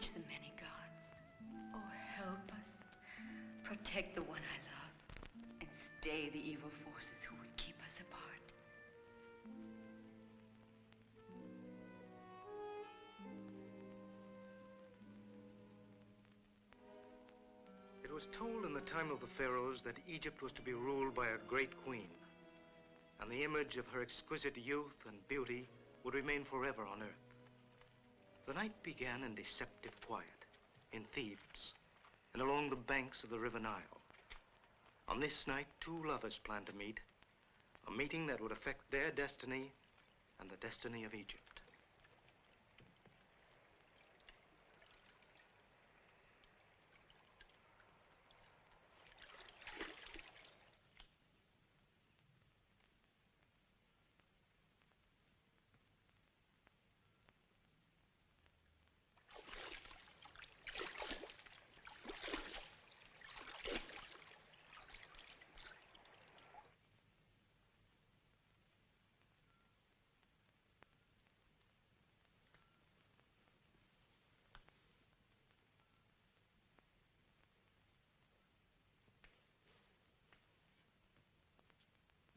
beseech the many gods. Oh, help us. Protect the one I love. And stay the evil forces who would keep us apart. It was told in the time of the pharaohs that Egypt was to be ruled by a great queen, and the image of her exquisite youth and beauty would remain forever on earth. The night began in deceptive quiet, in Thebes, and along the banks of the river Nile. On this night, two lovers planned to meet, a meeting that would affect their destiny and the destiny of Egypt.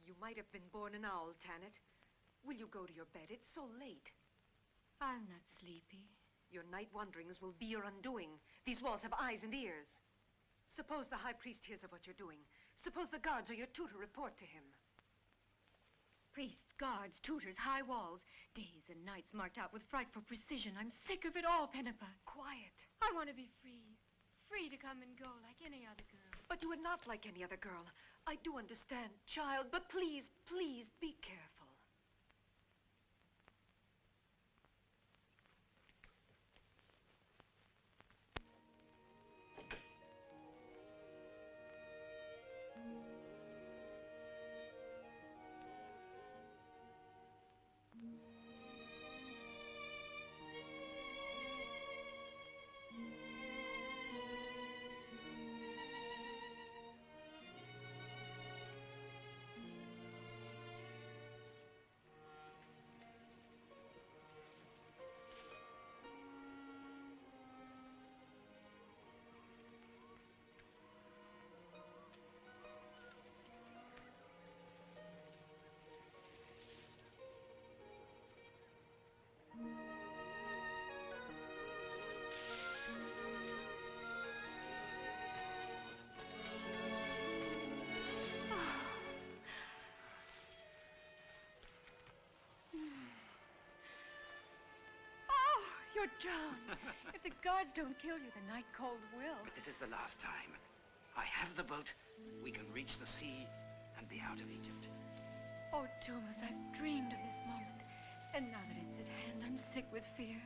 You might have been born an owl, Tanit. Will you go to your bed? It's so late. I'm not sleepy. Your night wanderings will be your undoing. These walls have eyes and ears. Suppose the high priest hears of what you're doing. Suppose the guards or your tutor report to him. Priests, guards, tutors, high walls. Days and nights marked out with frightful precision. I'm sick of it all, Pennipa. Quiet. I want to be free. Free to come and go like any other girl. But you are not like any other girl. I do understand, child, but please, please be careful. You're drowned. If the guards don't kill you, the night cold will. But this is the last time. I have the boat. We can reach the sea and be out of Egypt. Oh, Thomas, I've dreamed of this moment. And now that it's at hand, I'm sick with fear.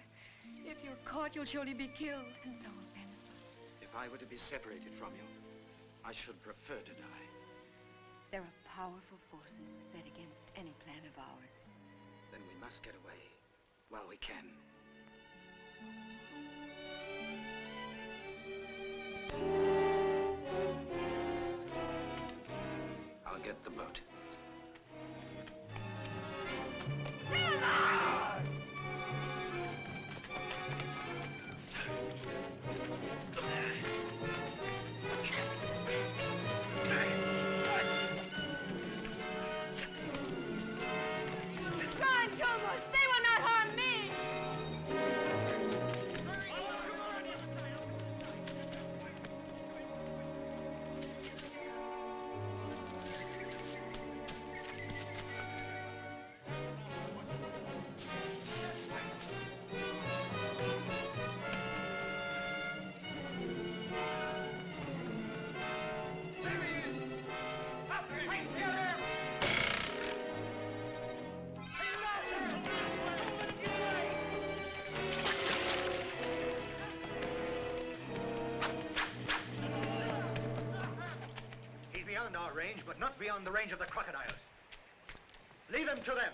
If you're caught, you'll surely be killed. And so will Pennipa. If I were to be separated from you, I should prefer to die. There are powerful forces set against any plan of ours. Then we must get away while we can. I'll get the boat. Run, Thomas! They will not harm me! Beyond our range, but not beyond the range of the crocodiles. Leave him to them.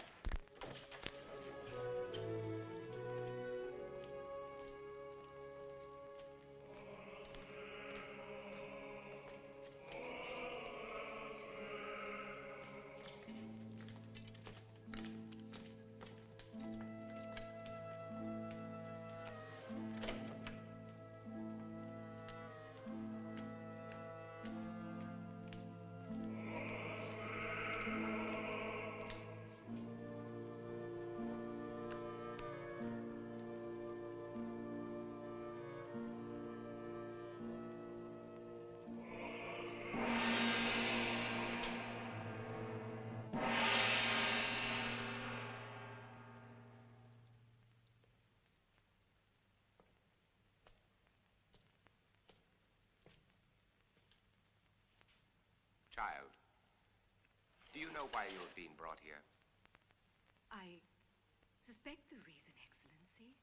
Child, do you know why you have been brought here? I suspect the reason, Excellency.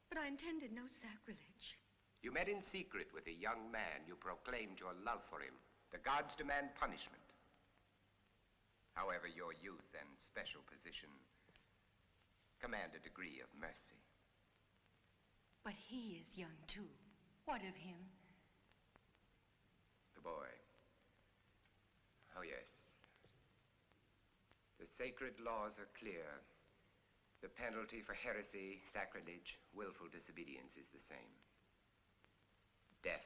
But I intended no sacrilege. You met in secret with a young man. You proclaimed your love for him. The gods demand punishment. However, your youth and special position command a degree of mercy. But he is young, too. What of him? The boy. Oh, yes. The sacred laws are clear. The penalty for heresy, sacrilege, willful disobedience is the same. Death.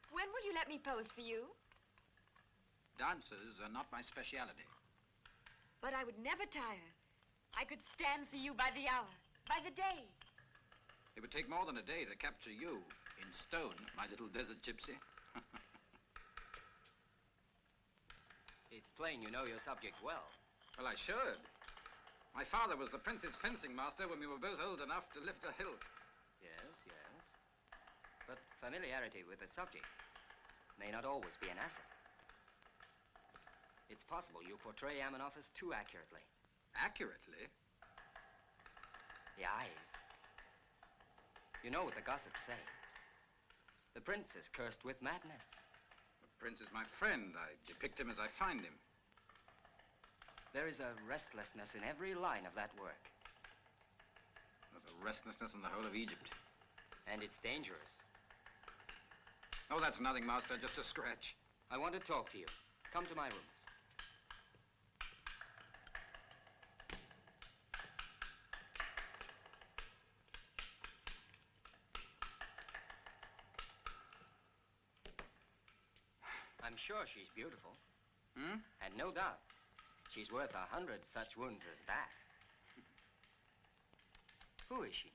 When will you let me pose for you? Dances are not my speciality. But I would never tire. I could stand for you by the hour, by the day. It would take more than a day to capture you in stone, my little desert gypsy. It's plain you know your subject well. Well, I should. My father was the prince's fencing master when we were both old enough to lift a hilt. Yes, yes. But familiarity with the subject may not always be an asset. It's possible you portray Amenophis too accurately. Accurately? The eyes. You know what the gossips say. The prince is cursed with madness. The prince is my friend. I depict him as I find him. There is a restlessness in every line of that work. There's a restlessness in the whole of Egypt. And it's dangerous. Oh, that's nothing, master. Just a scratch. I want to talk to you. Come to my rooms. I'm sure she's beautiful. Hmm? And no doubt, she's worth 100 such wounds as that. Who is she?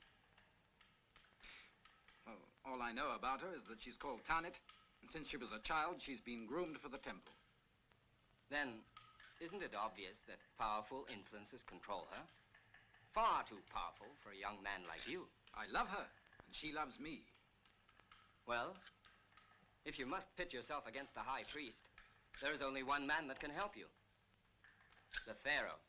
Well, all I know about her is that she's called Tanit, and since she was a child, she's been groomed for the temple. Then, isn't it obvious that powerful influences control her? Far too powerful for a young man like you. I love her, and she loves me. Well, if you must pit yourself against the high priest, there is only one man that can help you. The Pharaoh.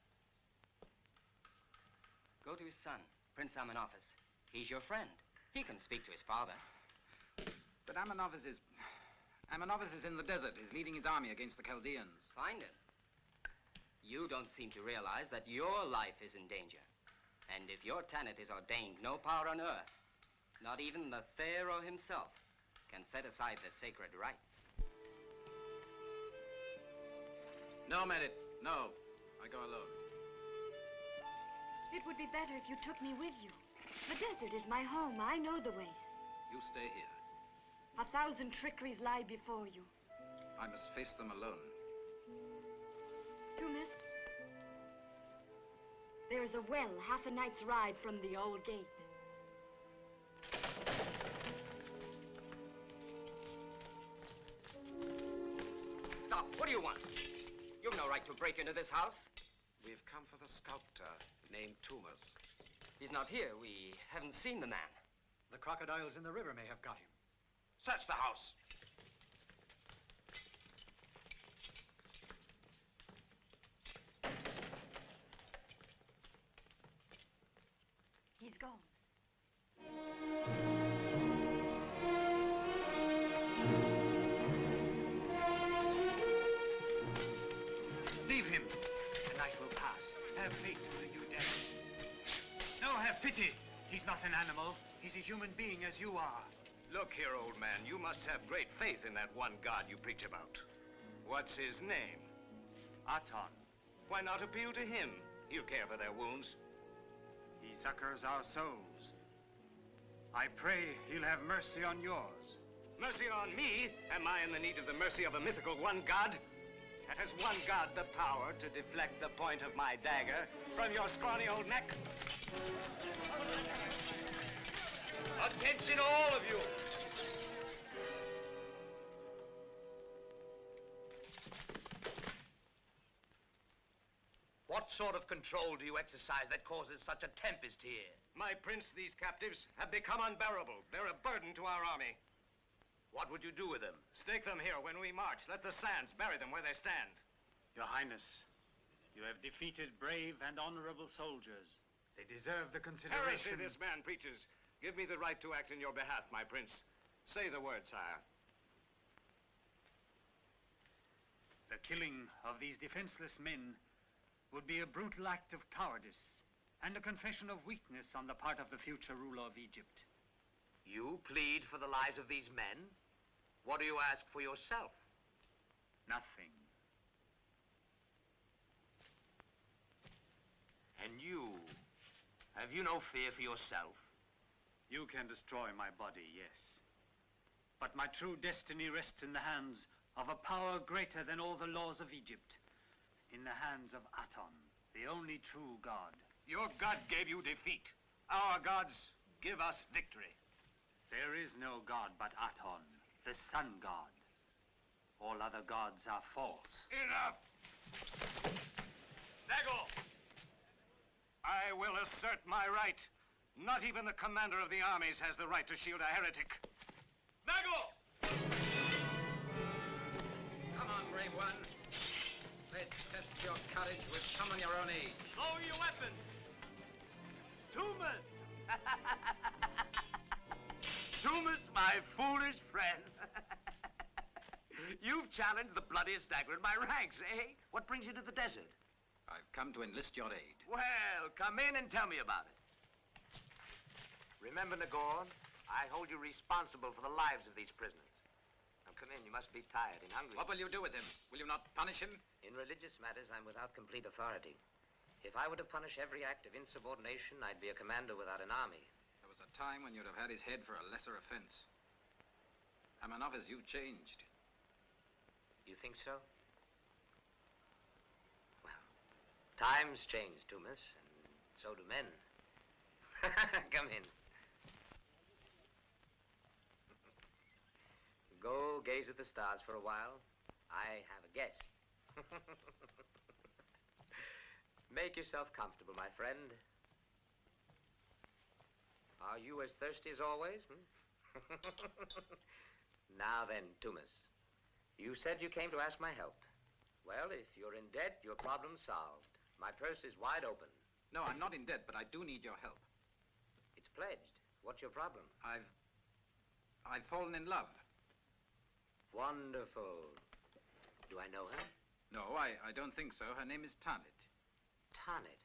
Go to his son, Prince Amenophis. He's your friend. He can speak to his father. But Amenophis is in the desert. He's leading his army against the Chaldeans. Find him. You don't seem to realize that your life is in danger. And if your Tanit is ordained, no power on earth, not even the Pharaoh himself, can set aside the sacred rites. No, Merit. No. I go alone. It would be better if you took me with you. The desert is my home. I know the way. You stay here. 1,000 trickeries lie before you. I must face them alone. Tumis, there is a well half a night's ride from the old gate. Stop. What do you want? You've no right to break into this house. We've come for the sculptor named Tumas. He's not here. We haven't seen the man. The crocodiles in the river may have got him. Search the house. He's gone. Leave him. The night will pass. Have faith in the new day. No, have pity. He's not an animal. He's a human being as you are. Look here, old man. You must have great faith in that one God you preach about. What's his name? Aton. Why not appeal to him? He'll care for their wounds. He succors our souls. I pray he'll have mercy on yours. Mercy on me? Am I in the need of the mercy of a mythical one God? And has one God the power to deflect the point of my dagger from your scrawny old neck? Attention, all of you! What sort of control do you exercise that causes such a tempest here? My prince, these captives have become unbearable. They're a burden to our army. What would you do with them? Stake them here when we march. Let the sands bury them where they stand. Your Highness, you have defeated brave and honorable soldiers. They deserve the consideration. Heresy this man preaches. Give me the right to act in your behalf, my prince. Say the word, sire. The killing of these defenseless men would be a brutal act of cowardice and a confession of weakness on the part of the future ruler of Egypt. You plead for the lives of these men? What do you ask for yourself? Nothing. And you? Have you no fear for yourself? You can destroy my body, yes. But my true destiny rests in the hands of a power greater than all the laws of Egypt. In the hands of Aton, the only true god. Your god gave you defeat. Our gods give us victory. There is no god but Aton, the sun god. All other gods are false. Enough! Dago! I will assert my right. Not even the commander of the armies has the right to shield a heretic. Dago! Come on, brave one. Let's test your courage with someone your own age. Lower your weapon! Tumas! Tumas, my foolish friend. You've challenged the bloodiest dagger in my ranks, eh? What brings you to the desert? I've come to enlist your aid. Well, come in and tell me about it. Remember, Nagor, I hold you responsible for the lives of these prisoners. Now, come in. You must be tired and hungry. What will you do with him? Will you not punish him? In religious matters, I'm without complete authority. If I were to punish every act of insubordination, I'd be a commander without an army. There was a time when you'd have had his head for a lesser offense. I'm enough as you've changed. You think so? Well, times change, Tumas, and so do men. Come in. Go gaze at the stars for a while. I have a guess. Make yourself comfortable, my friend. Are you as thirsty as always? Now then, Tumas. You said you came to ask my help. Well, if you're in debt, your problem's solved. My purse is wide open. No, I'm not in debt, but I do need your help. It's pledged. What's your problem? I've fallen in love. Wonderful. Do I know her? No, I don't think so. Her name is Tanit. Tanit?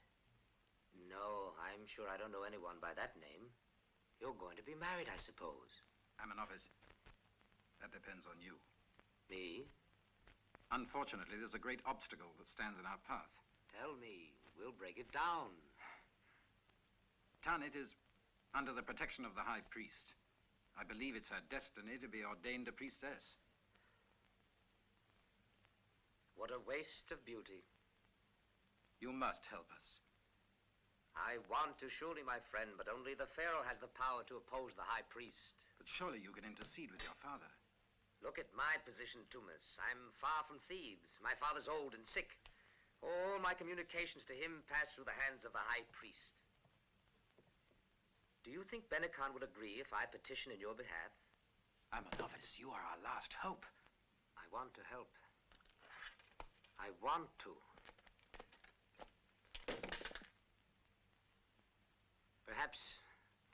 No, I'm sure I don't know anyone by that name. You're going to be married, I suppose. I'm an officer. That depends on you. Me? Unfortunately, there's a great obstacle that stands in our path. Tell me. We'll break it down. Tanit is under the protection of the High Priest. I believe it's her destiny to be ordained a priestess. What a waste of beauty. You must help us. I want to, surely, my friend, but only the Pharaoh has the power to oppose the High Priest. But surely you can intercede with your father. Look at my position, Tumas. I'm far from Thebes. My father's old and sick. All my communications to him pass through the hands of the High Priest. Do you think Benekhan would agree if I petition in your behalf? I'm a novice. You are our last hope. I want to help. I want to.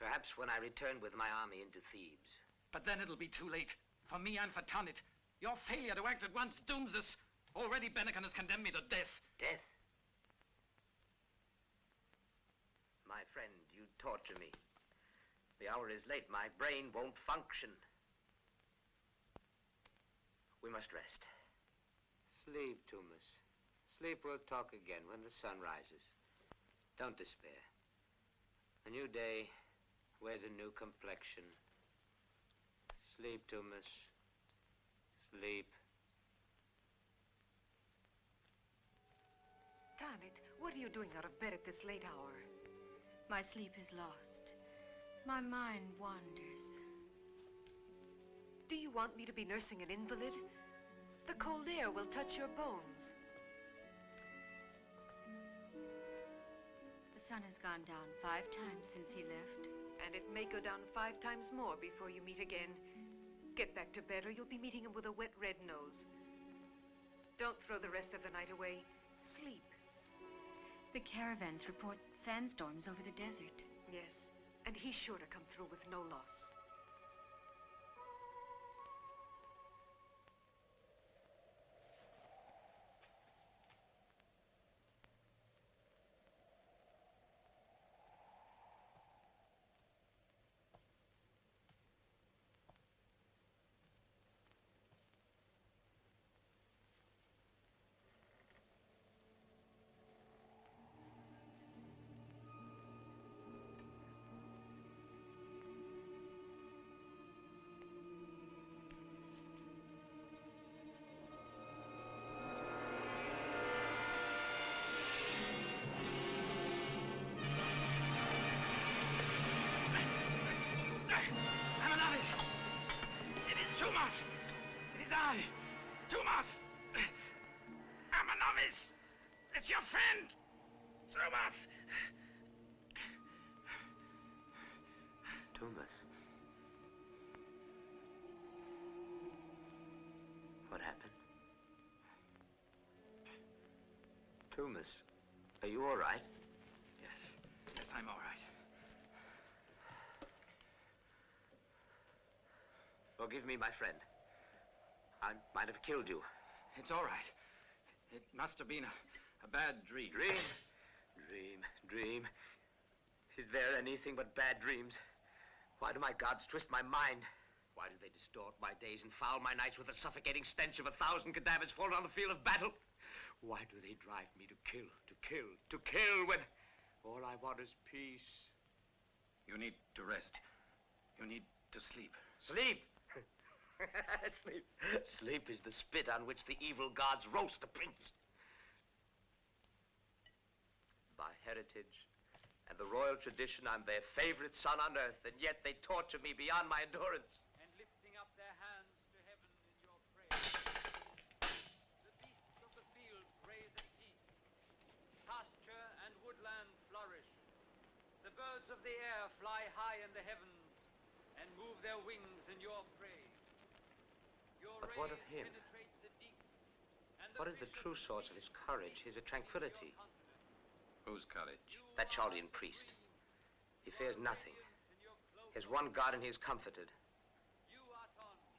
Perhaps when I return with my army into Thebes. But then it'll be too late. For me and for Tanit. Your failure to act at once dooms us. Already Benekhan has condemned me to death. Death? My friend, you torture me. The hour is late. My brain won't function. We must rest. Sleep, Tumas. Sleep, we'll talk again when the sun rises. Don't despair. A new day wears a new complexion. Sleep, Tumas. Sleep. Tanit, what are you doing out of bed at this late hour? My sleep is lost. My mind wanders. Do you want me to be nursing an invalid? The cold air will touch your bones. sun has gone down 5 times since he left. And it may go down 5 times more before you meet again. Get back to bed or you'll be meeting him with a wet red nose. Don't throw the rest of the night away. Sleep. The caravans report sandstorms over the desert. Yes, and he's sure to come through with no loss. It's your friend! Thomas! Thomas. What happened? Thomas, are you all right? Yes, I'm all right. Forgive me, my friend. I might have killed you. It's all right. It must have been a bad dream. Dream. Is there anything but bad dreams? Why do my gods twist my mind? Why do they distort my days and foul my nights with the suffocating stench of 1,000 cadavers fallen on the field of battle? Why do they drive me to kill when all I want is peace? You need to rest. You need to sleep. Sleep? Sleep is the spit on which the evil gods roast a prince. By heritage and the royal tradition, I'm their favorite son on earth, and yet they torture me beyond my endurance. And lifting up their hands to heaven in your prayer, the beasts of the field graze at peace. Pasture and woodland flourish. The birds of the air fly high in the heavens and move their wings in your praise. Your But what of rays him? penetrate the deep, and What is the true source of his courage, his tranquility? Whose courage? That Chaldean priest. He fears nothing. He has one God and he is comforted.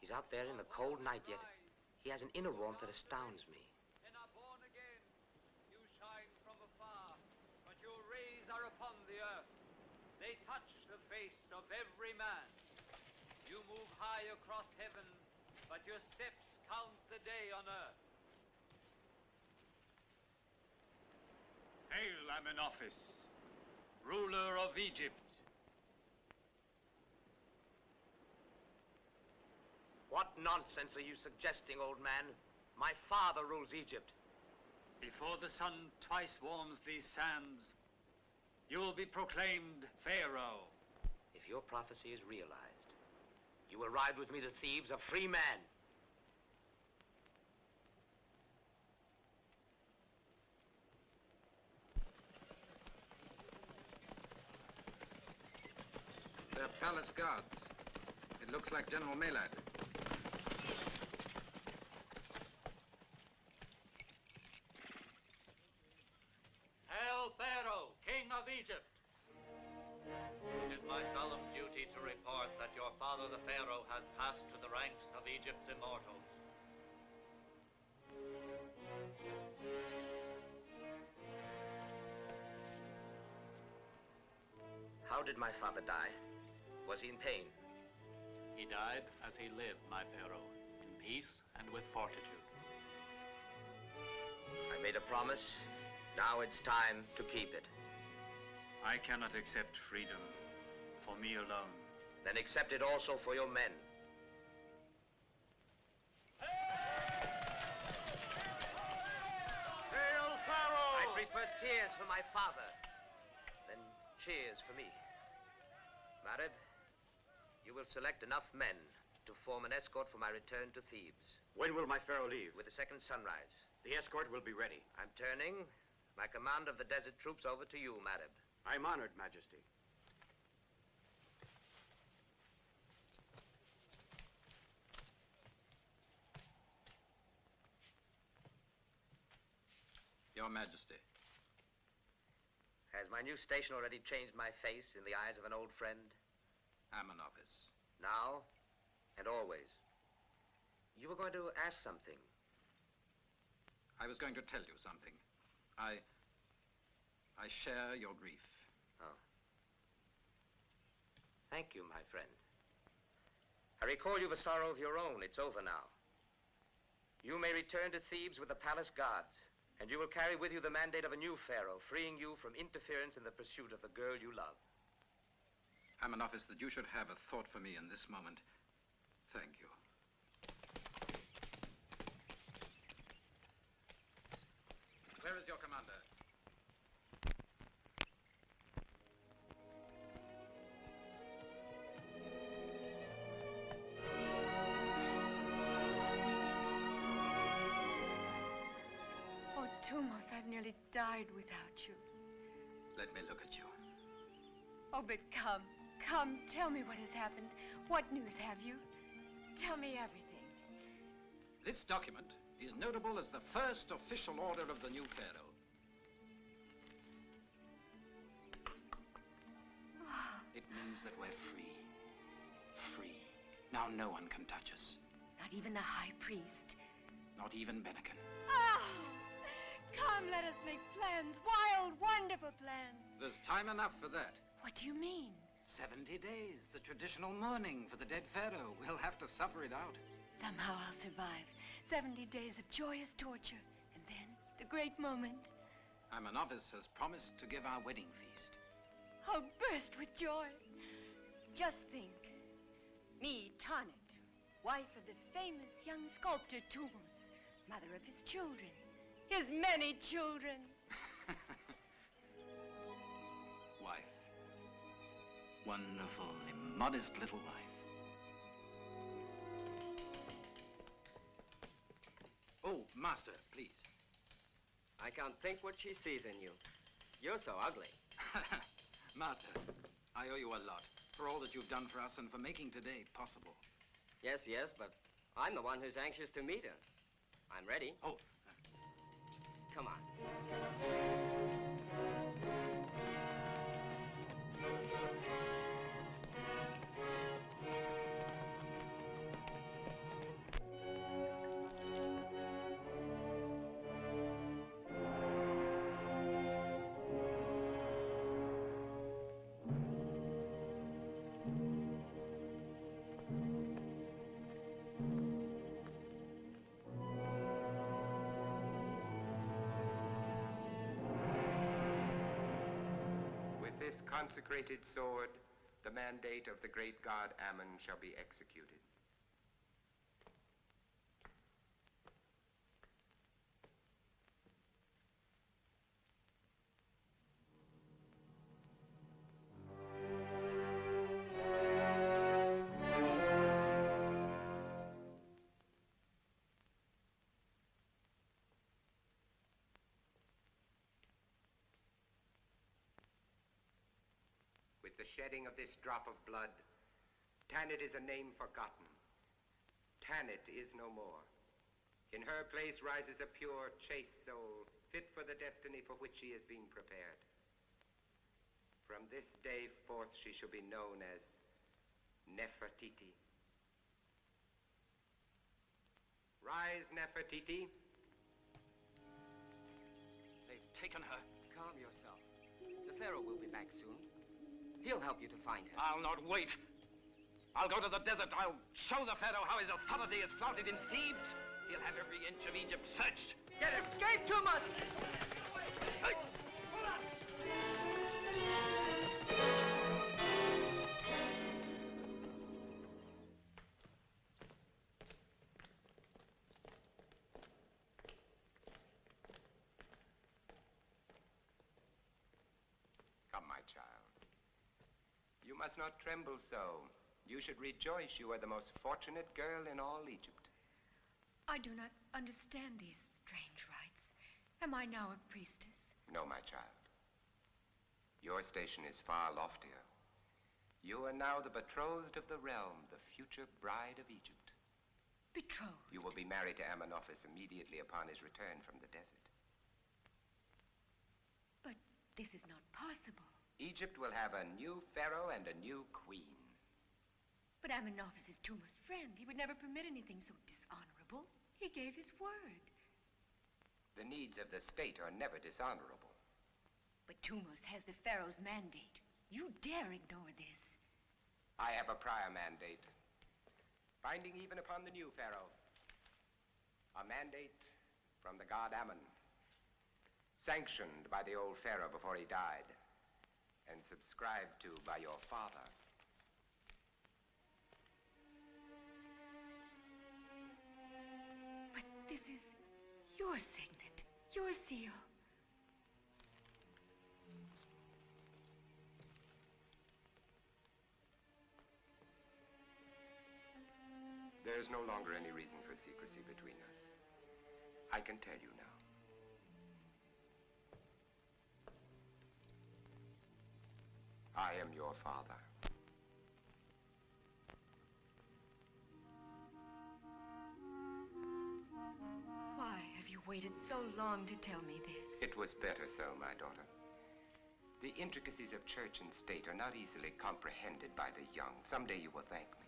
He's out there in the cold night, yet he has an inner warmth that astounds me. and are born again. You shine from afar, but your rays are upon the earth. They touch the face of every man. You move high across heaven, but your steps count the day on earth. Hail, Amenophis, ruler of Egypt. What nonsense are you suggesting, old man? My father rules Egypt. Before the sun twice warms these sands, you will be proclaimed Pharaoh. If your prophecy is realized, you will ride with me to Thebes a free man. They're palace guards. It looks like General Malad. Hail, Pharaoh, King of Egypt. It is my solemn duty to report that your father, the Pharaoh, has passed to the ranks of Egypt's immortals. How did my father die? Was he in pain? He died as he lived, my Pharaoh, in peace and with fortitude. I made a promise. Now it's time to keep it. I cannot accept freedom for me alone. Then accept it also for your men. Hail, Pharaoh! I prefer tears for my father than cheers for me. Marib, you will select enough men to form an escort for my return to Thebes. When will my pharaoh leave? With the second sunrise. The escort will be ready. I'm turning my command of the desert troops over to you, Marib. I'm honored, Majesty. Your Majesty. Has my new station already changed my face in the eyes of an old friend? Amenophis. Now and always. You were going to ask something. I was going to tell you something. I share your grief. Oh. Thank you, my friend. I recall you've a sorrow of your own. It's over now. You may return to Thebes with the palace guards, and you will carry with you the mandate of a new pharaoh, freeing you from interference in the pursuit of the girl you love. Amenophis, that you should have a thought for me in this moment. Thank you. Where is your commander? Oh, Tumos, I've nearly died without you. Let me look at you. Oh, but come, tell me what has happened. What news have you? Tell me everything. This document is notable as the first official order of the new pharaoh. It means that we're free. Free. Now no one can touch us. Not even the high priest. Not even Bennigan. Come, let us make plans. Wild, wonderful plans. There's time enough for that. What do you mean? 70 days, the traditional mourning for the dead pharaoh. We'll have to suffer it out. Somehow I'll survive. 70 days of joyous torture. And then, the great moment. Amenophis has promised to give our wedding feast. I'll burst with joy. Just think. Me, Tanit, wife of the famous young sculptor Tumos, mother of his children. His many children. Wife. Wonderful, immodest little wife. Oh, master, please. I can't think what she sees in you. You're so ugly. Master, I owe you a lot for all that you've done for us and for making today possible. Yes, but I'm the one who's anxious to meet her. I'm ready. Oh. Come on. Consecrated sword, the mandate of the great god Ammon shall be executed. With the shedding of this drop of blood, Tanit is a name forgotten. Tanit is no more. In her place rises a pure, chaste soul, fit for the destiny for which she is being prepared. From this day forth she shall be known as Nefertiti. Rise, Nefertiti. They've taken her. Calm yourself. The pharaoh will be back soon. He'll help you to find her. I'll not wait. I'll go to the desert. I'll show the pharaoh how his authority is flouted in Thebes. He'll have every inch of Egypt searched. Get escape, Tumos! Hey. Come, my child. You must not tremble so. You should rejoice you are the most fortunate girl in all Egypt. I do not understand these strange rites. Am I now a priestess? No, my child. You Your station is far loftier. You are now the betrothed of the realm, the future bride of Egypt. Betrothed? You will be married to Amenophis immediately upon his return from the desert. But this is not possible. Egypt will have a new pharaoh and a new queen. But Amenophis is Tumo's friend. He would never permit anything so dishonorable. He gave his word. The needs of the state are never dishonorable. But Tumos has the pharaoh's mandate. You dare ignore this. I have a prior mandate, binding even upon the new pharaoh. A mandate from the god Ammon, sanctioned by the old pharaoh before he died, and subscribed to by your father. But this is your signet, your seal. There is no longer any reason for secrecy between us. I can tell you now. I am your father. Why have you waited so long to tell me this? It was better so, my daughter. The intricacies of church and state are not easily comprehended by the young. Someday you will thank me.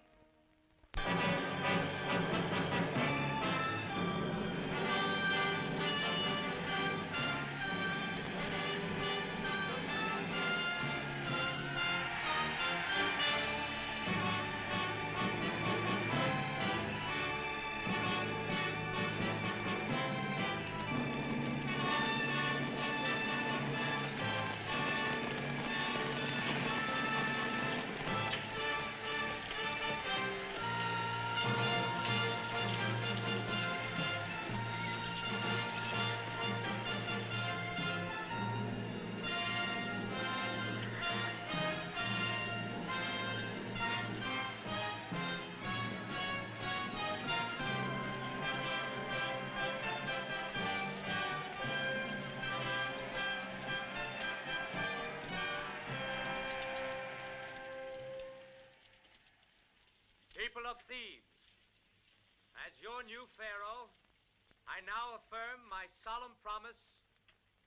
People of Thebes, as your new pharaoh, I now affirm my solemn promise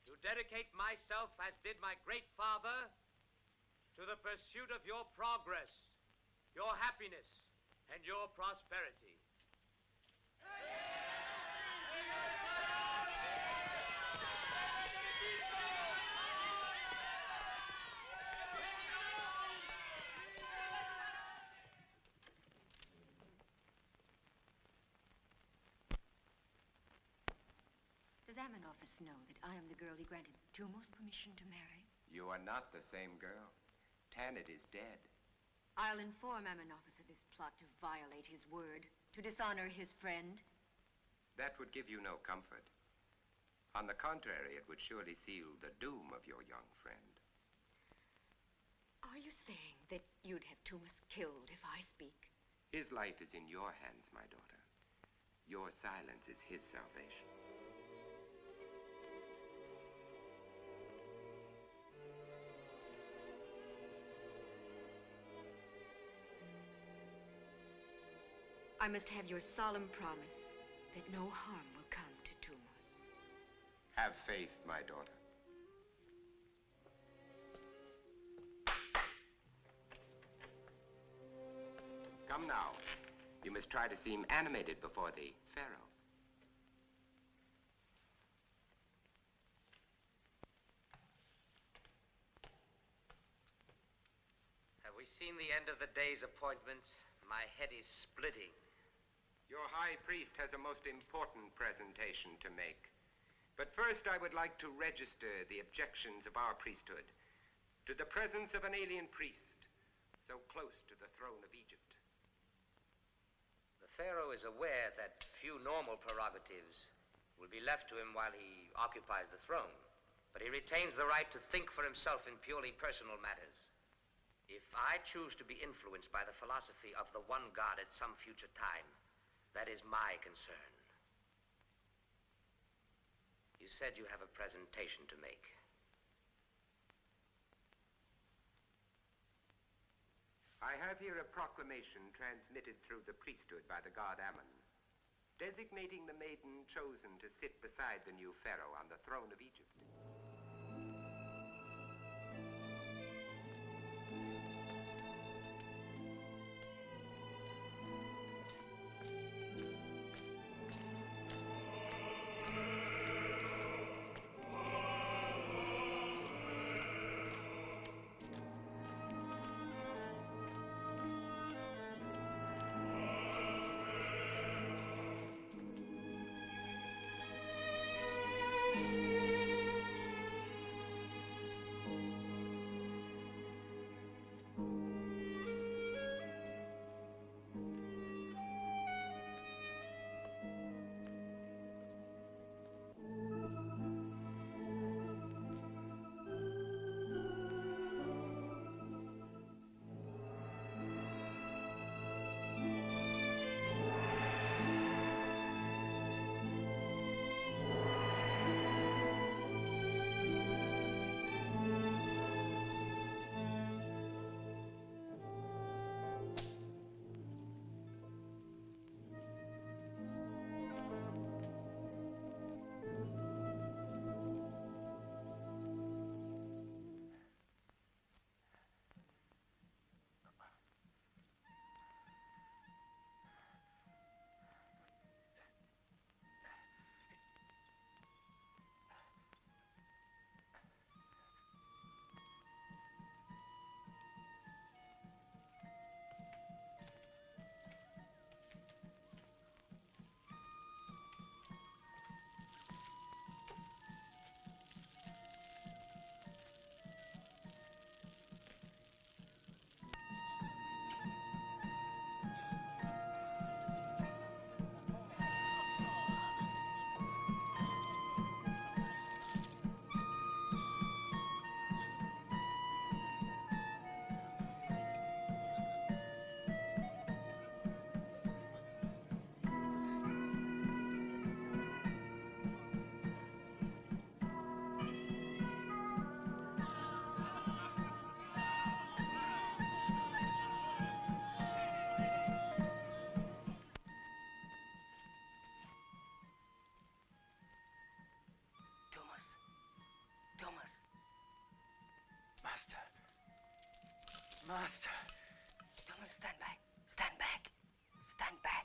to dedicate myself, as did my great father, to the pursuit of your progress, your happiness, and your prosperity. Does Amenophis know that I am the girl he granted Tumos permission to marry? You are not the same girl. Tanit is dead. I'll inform Amenophis of his plot to violate his word, to dishonor his friend. That would give you no comfort. On the contrary, it would surely seal the doom of your young friend. Are you saying that you'd have Tumos killed if I speak? His life is in your hands, my daughter. Your silence is his salvation. I must have your solemn promise that no harm will come to Tumos. Have faith, my daughter. Come now. You must try to seem animated before the pharaoh. Have we seen the end of the day's appointments? My head is splitting. Your high priest has a most important presentation to make. But first, I would like to register the objections of our priesthood to the presence of an alien priest so close to the throne of Egypt. The pharaoh is aware that few normal prerogatives will be left to him while he occupies the throne, but he retains the right to think for himself in purely personal matters. If I choose to be influenced by the philosophy of the one God at some future time, that is my concern. You said you have a presentation to make. I have here a proclamation transmitted through the priesthood by the god Ammon, designating the maiden chosen to sit beside the new pharaoh on the throne of Egypt. Master. Thomas, stand back. Stand back. Stand back.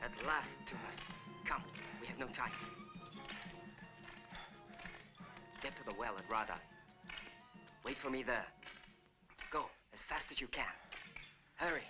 At last, Thomas. Come, we have no time. Get to the well at Rada. Wait for me there. fast as you can. Hurry.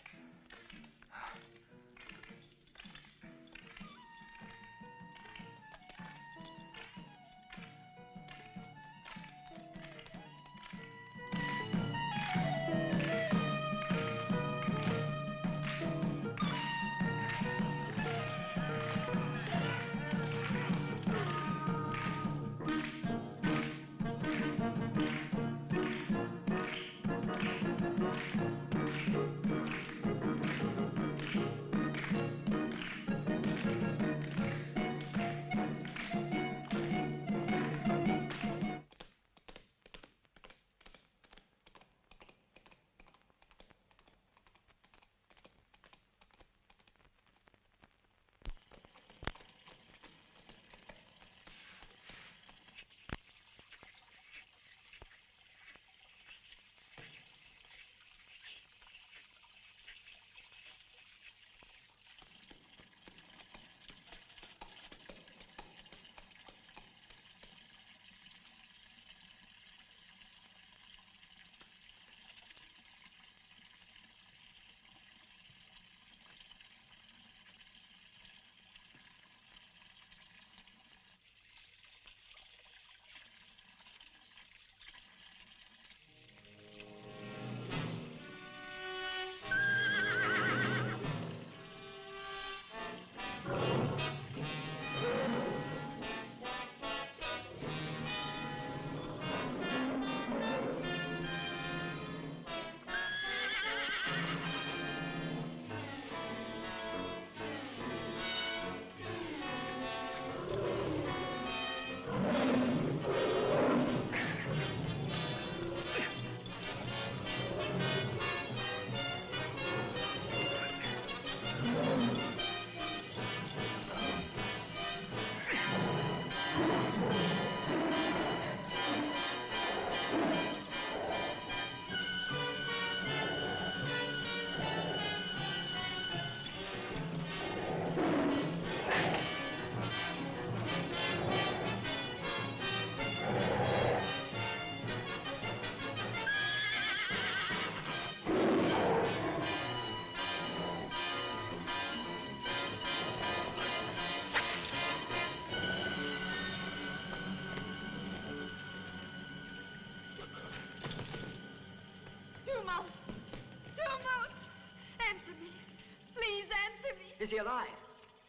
Is he alive?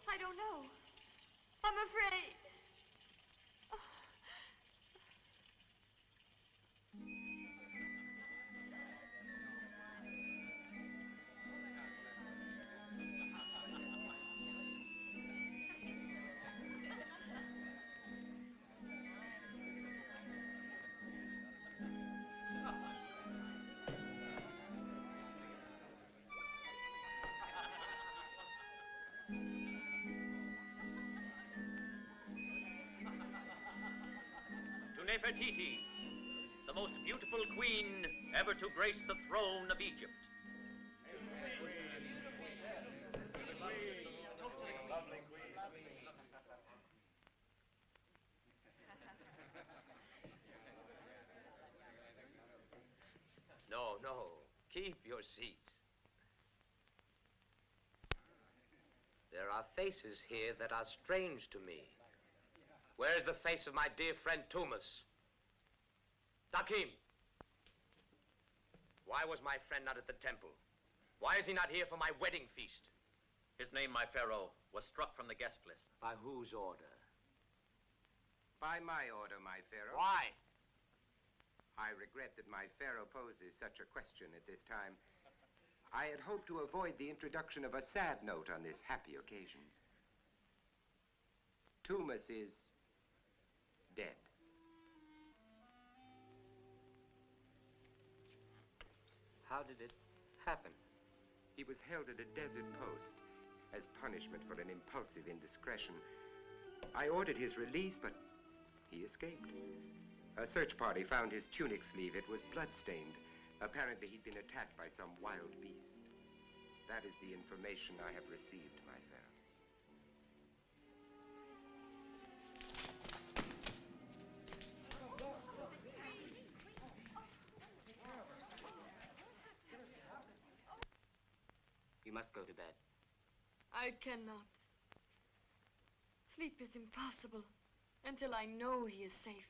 I don't know. I'm afraid. Nefertiti, the most beautiful queen ever to grace the throne of Egypt. No, no. Keep your seats. There are faces here that are strange to me. Where's the face of my dear friend Tumas? Dakim! Why was my friend not at the temple? Why is he not here for my wedding feast? His name, my pharaoh, was struck from the guest list. By whose order? By my order, my pharaoh. Why? I regret that my pharaoh poses such a question at this time. I had hoped to avoid the introduction of a sad note on this happy occasion. Tumas is dead. How did it happen? He was held at a desert post as punishment for an impulsive indiscretion. I ordered his release, but he escaped. A search party found his tunic sleeve. It was blood-stained. Apparently, he'd been attacked by some wild beast. That is the information I have received, my pharaoh. must go to bed. I cannot. Sleep is impossible until I know he is safe.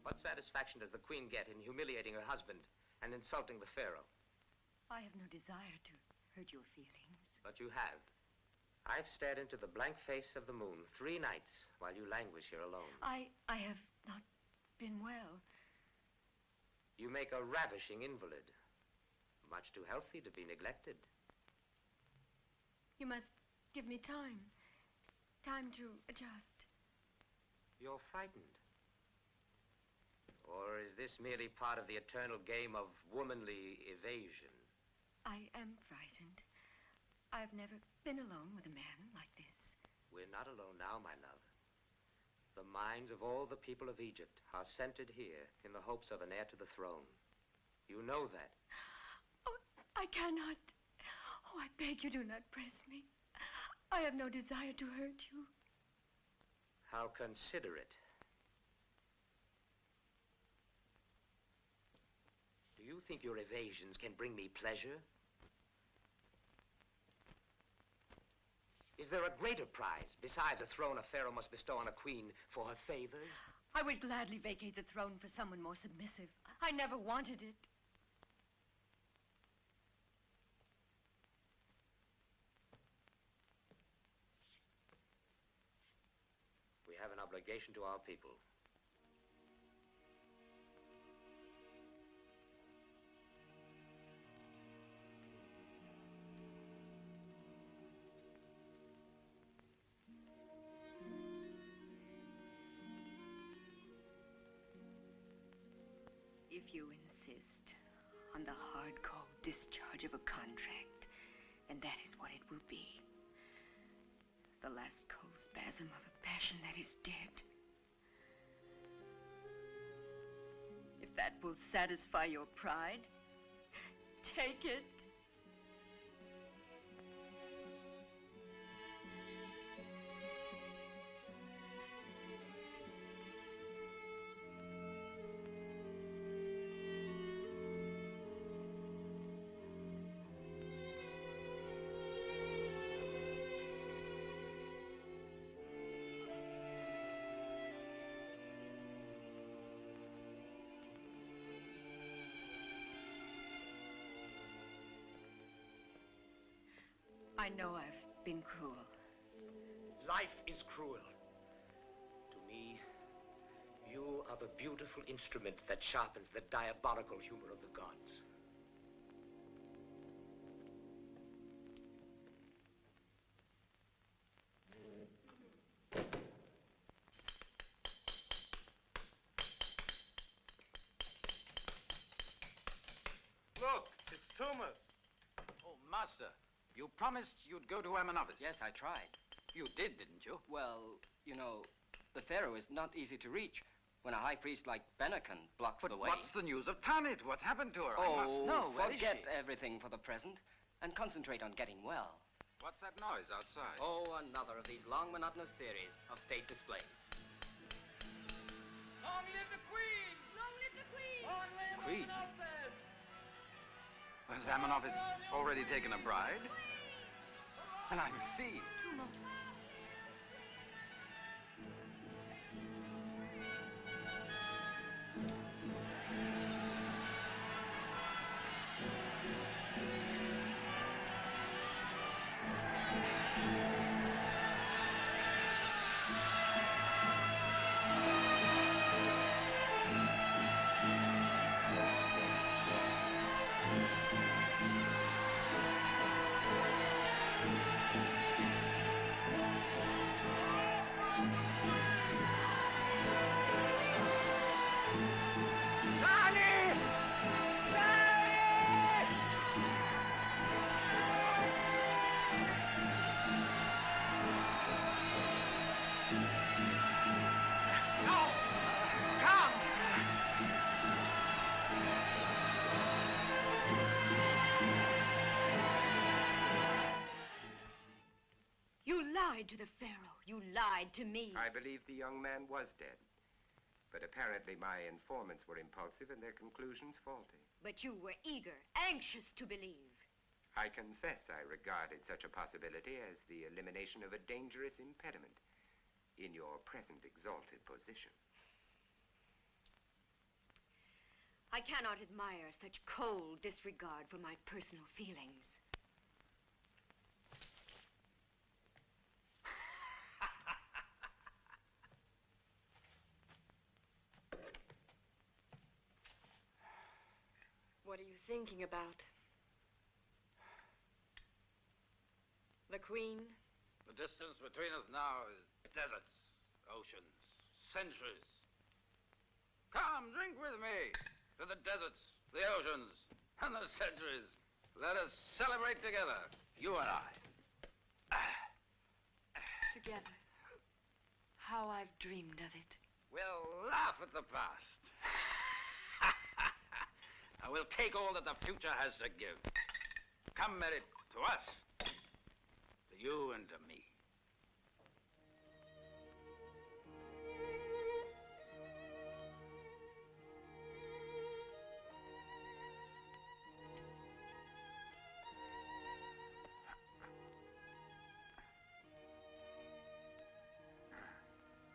What satisfaction does the queen get in humiliating her husband and insulting the pharaoh? I have no desire to hurt your feelings. But you have. I've stared into the blank face of the moon 3 nights while you languish here alone. I have not been well. You make a ravishing invalid. Much too healthy to be neglected. You must give me time. Time to adjust. You're frightened. Or is this merely part of the eternal game of womanly evasion? I am frightened. I've never been alone with a man like this. We're not alone now, my love. The minds of all the people of Egypt are centered here in the hopes of an heir to the throne. You know that. Oh, I cannot. Oh, I beg you, do not press me. I have no desire to hurt you. How considerate. Do you think your evasions can bring me pleasure? Is there a greater prize besides a throne a pharaoh must bestow on a queen for her favors? I would gladly vacate the throne for someone more submissive. I never wanted it. We have an obligation to our people. If you insist on the hard-cold discharge of a contract, and that is what it will be. The last cold spasm of a passion that is dead. If that will satisfy your pride, take it. I know I've been cruel. Life is cruel. To me, you are the beautiful instrument that sharpens the diabolical humor of the gods. Look, it's Thomas. Oh, Master, you promised you'd go to Amenophis. Yes, I tried. You did, didn't you? Well, you know, the pharaoh is not easy to reach when a high priest like Benacan blocks But the way. what's the news of Tanit? What's happened to her? I must Oh, know. Where is forget she? everything for the present and concentrate on getting well. What's that noise outside? Oh, another of these long, monotonous series of state displays. Long live the Queen! Long live the Queen! Long live Queen? Amenophis! Has Amenophis already taken a bride? And I'm see. Tumos. lied to the Pharaoh. You lied to me. I believe the young man was dead. But apparently my informants were impulsive and their conclusions faulty. But you were eager, anxious to believe. I confess I regarded such a possibility as the elimination of a dangerous impediment in your present exalted position. I cannot admire such cold disregard for my personal feelings. What are you thinking about? The Queen? The distance between us now is deserts, oceans, centuries. Come, drink with me to the deserts, the oceans, and the centuries. Let us celebrate together, you and I. Together. How I've dreamed of it. We'll laugh at the past. And we'll take all that the future has to give. Come, Mary, to us. To you and to me.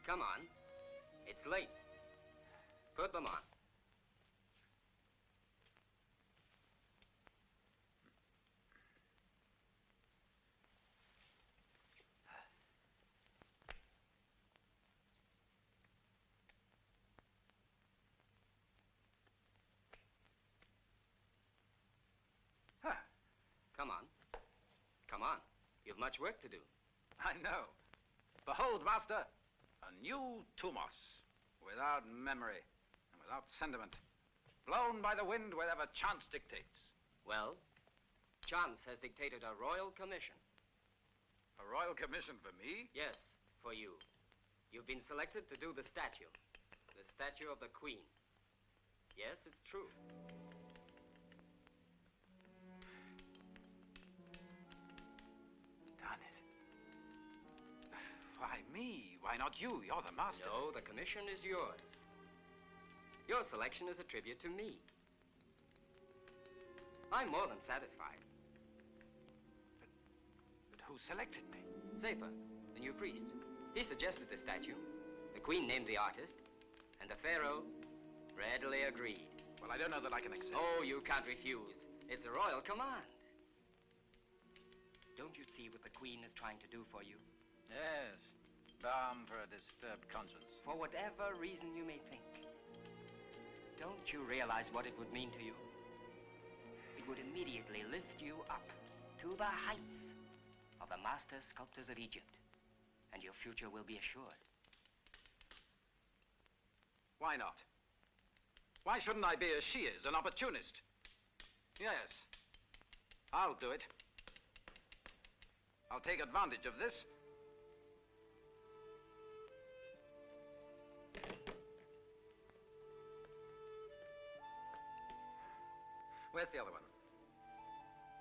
Come on. It's late. Put them on. Come on. Come on. You've much work to do. I know. Behold, Master, a new Tumos, without memory and without sentiment, blown by the wind wherever chance dictates. Well, chance has dictated a royal commission. A royal commission for me? Yes, for you. You've been selected to do the statue of the Queen. Yes, it's true. Done it. Why me? Why not you? You're the master. No, the commission is yours. Your selection is a tribute to me. I'm more than satisfied. But who selected me? Sefer, the new priest. He suggested the statue. The Queen named the artist. And the Pharaoh readily agreed. Well, I don't know that I can accept. Oh, you can't refuse. It's a royal command. Don't you see what the Queen is trying to do for you? Yes. Balm for a disturbed conscience. For whatever reason you may think. Don't you realize what it would mean to you? It would immediately lift you up to the heights of the master sculptors of Egypt. And your future will be assured. Why not? Why shouldn't I be as she is, an opportunist? Yes. I'll do it. I'll take advantage of this. Where's the other one?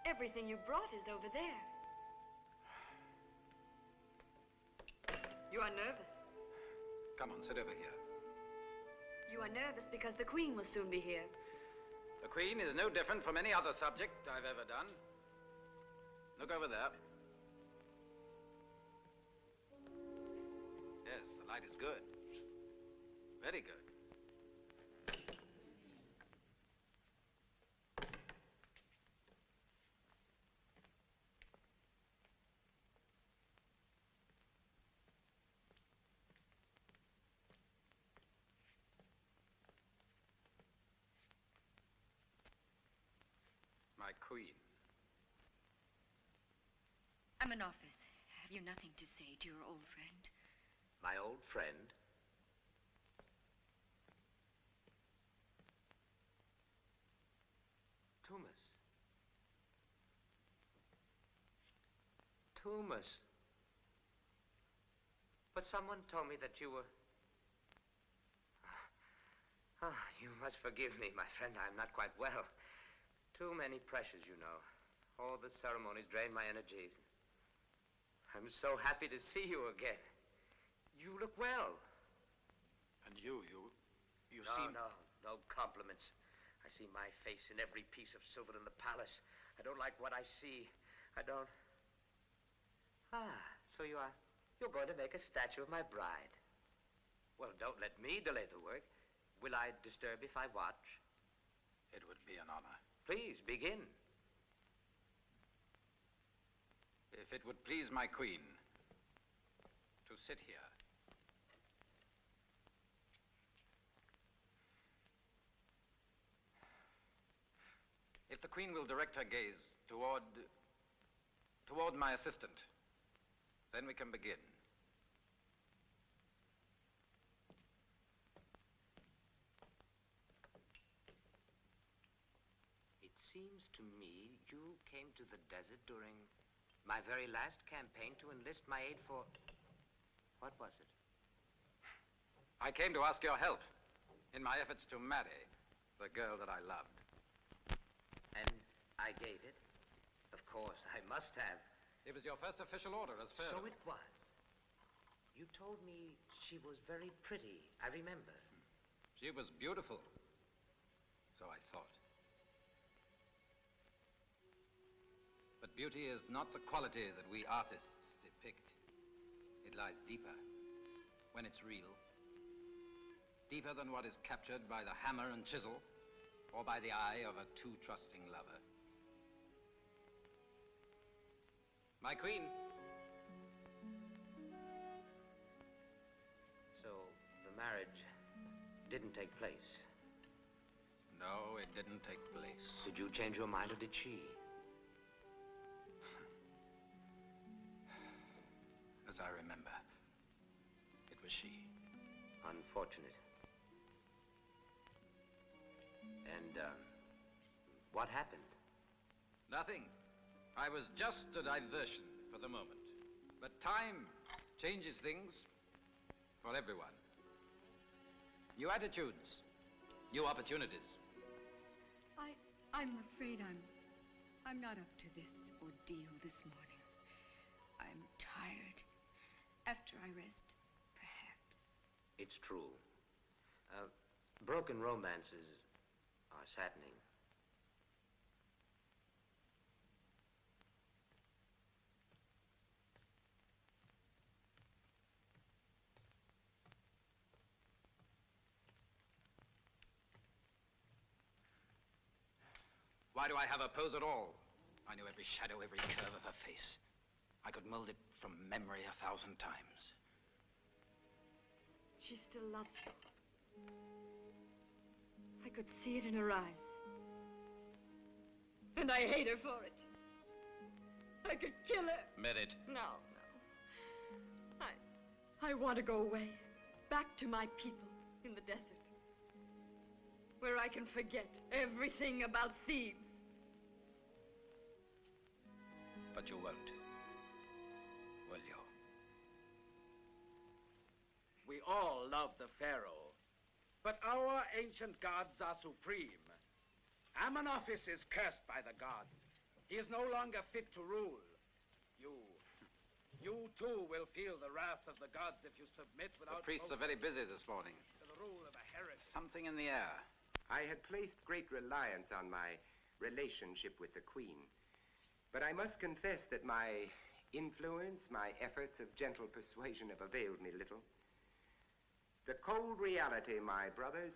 Everything you brought is over there. You are nervous. Come on, sit over here. You are nervous because the Queen will soon be here. The Queen is no different from any other subject I've ever done. Look over there. Yes, the light is good. Very good. My Queen. I'm in office. Have you nothing to say to your old friend? My old friend? Tumas. Tumas. But someone told me that you were... Ah, you must forgive me, my friend. I'm not quite well. Too many pressures, you know. All the ceremonies drain my energies. I'm so happy to see you again. You look well. And you no, seem... No compliments. I see my face in every piece of silver in the palace. I don't like what I see. I don't... So you're going to make a statue of my bride. Well, don't let me delay the work. Will I disturb if I watch? It would be an honor. Please, begin. If it would please my queen to sit here. If the queen will direct her gaze toward my assistant, then we can begin. It seems to me you came to the desert during my very last campaign to enlist my aid for... What was it? I came to ask your help in my efforts to marry the girl that I loved. And I gave it? Of course, I must have. It was your first official order as pharaoh. So it was. You told me she was very pretty. I remember. She was beautiful. So I thought. But beauty is not the quality that we artists depict. It lies deeper, when it's real. Deeper than what is captured by the hammer and chisel, or by the eye of a too trusting lover. My queen. So, the marriage didn't take place? No, it didn't take place. Did you change your mind, or did she? As I remember, it was she. Unfortunate. And, what happened? Nothing. I was just a diversion for the moment. But time changes things for everyone. New attitudes, new opportunities. I'm afraid I'm not up to this ordeal this morning. I'm tired. After I rest, perhaps. It's true. Broken romances are saddening. Why do I have a pose at all? I knew every shadow, every curve of her face. I could mold it from memory 1,000 times. She still loves you. I could see it in her eyes. And I hate her for it. I could kill her. Admit it. No. I want to go away. Back to my people in the desert. Where I can forget everything about thieves. But you won't. Will you? We all love the pharaoh, but our ancient gods are supreme. Amenophis is cursed by the gods. He is no longer fit to rule. You too will feel the wrath of the gods if you submit without... The priests are very busy this morning. ...to the rule of a heretic. Something in the air. I had placed great reliance on my relationship with the Queen. But I must confess that my influence, my efforts of gentle persuasion have availed me little. The cold reality, my brothers,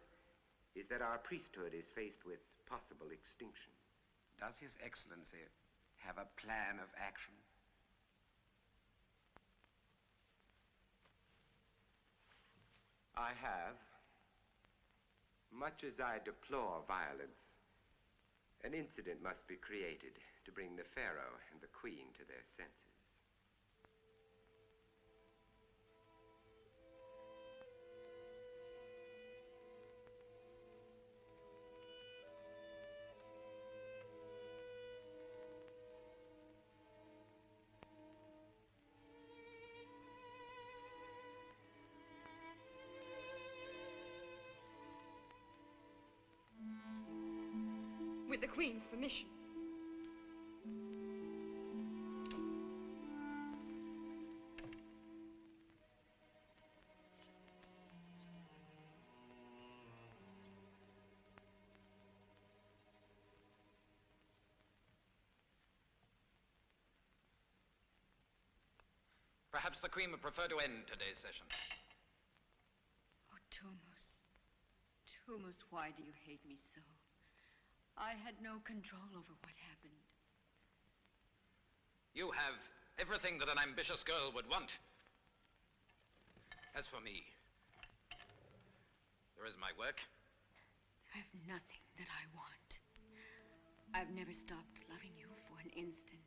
is that our priesthood is faced with possible extinction. Does His Excellency have a plan of action? I have. Much as I deplore violence, an incident must be created to bring the pharaoh and the queen to their senses. With the Queen's permission. Perhaps the Queen would prefer to end today's session. Oh, Tumos. Tumos, why do you hate me so? I had no control over what happened. You have everything that an ambitious girl would want. As for me, there is my work. I have nothing that I want. I've never stopped loving you for an instant.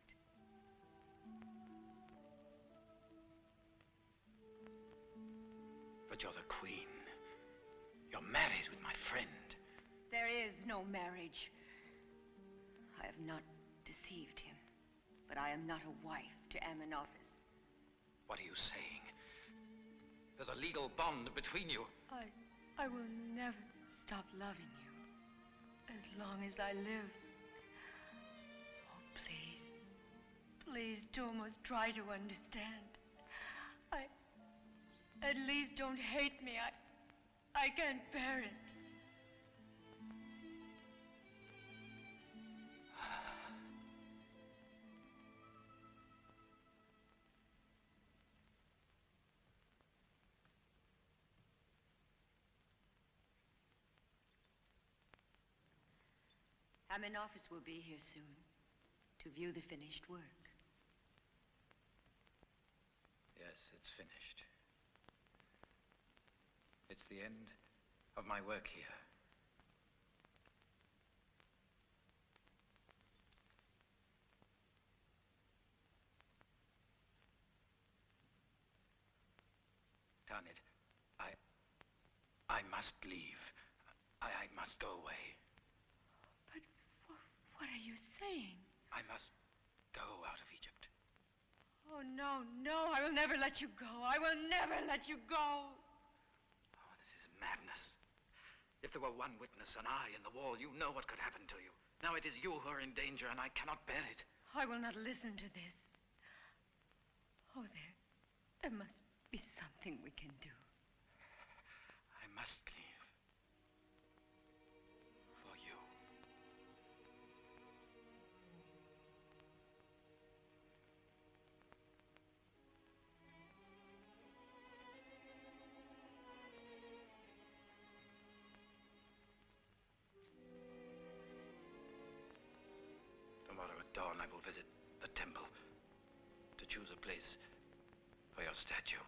But you're the Queen. You're married with my friend. There is no marriage. I have not deceived him, but I am not a wife to Amenophis. What are you saying? There's a legal bond between you. I will never stop loving you as long as I live. Oh, please. Please, Tumos, try to understand. At least don't hate me. I can't bear it. Amenophis will be here soon to view the finished work. Yes, it's finished. It's the end of my work here. Tanit, I must leave. I must go away. But what are you saying? I must go out of Egypt. Oh, no, no, I will never let you go. I will never let you go. Oh, this is madness. If there were one witness, an eye in the wall, you know what could happen to you. Now it is you who are in danger, and I cannot bear it. I will not listen to this. Oh, there must be something we can do. I must leave. For you. Tomorrow at dawn, I will visit the temple to choose a place for your statue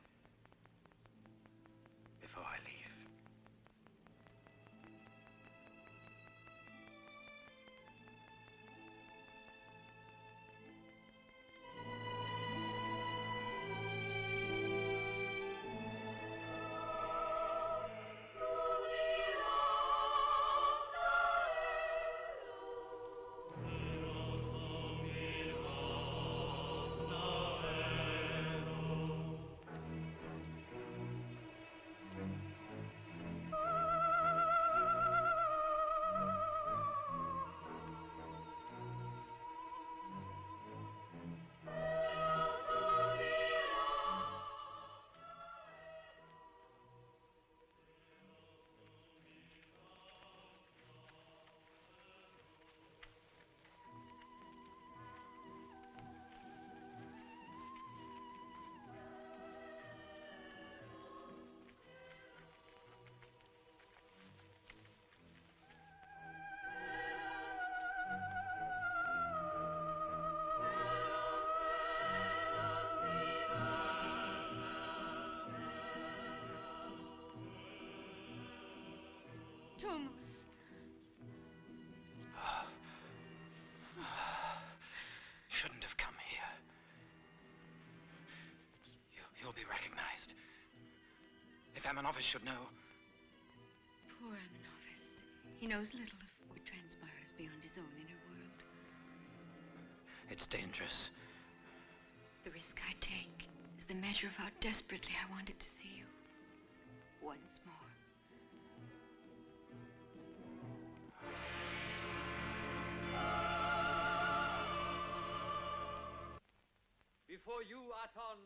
before I leave. Tumos. Shouldn't have come here. You'll be recognized. If Amenophis should know. Poor Amenophis. He knows little of what transpires beyond his own inner world. It's dangerous. The risk I take is the measure of how desperately I wanted to see you. Once more. Before you, Aton,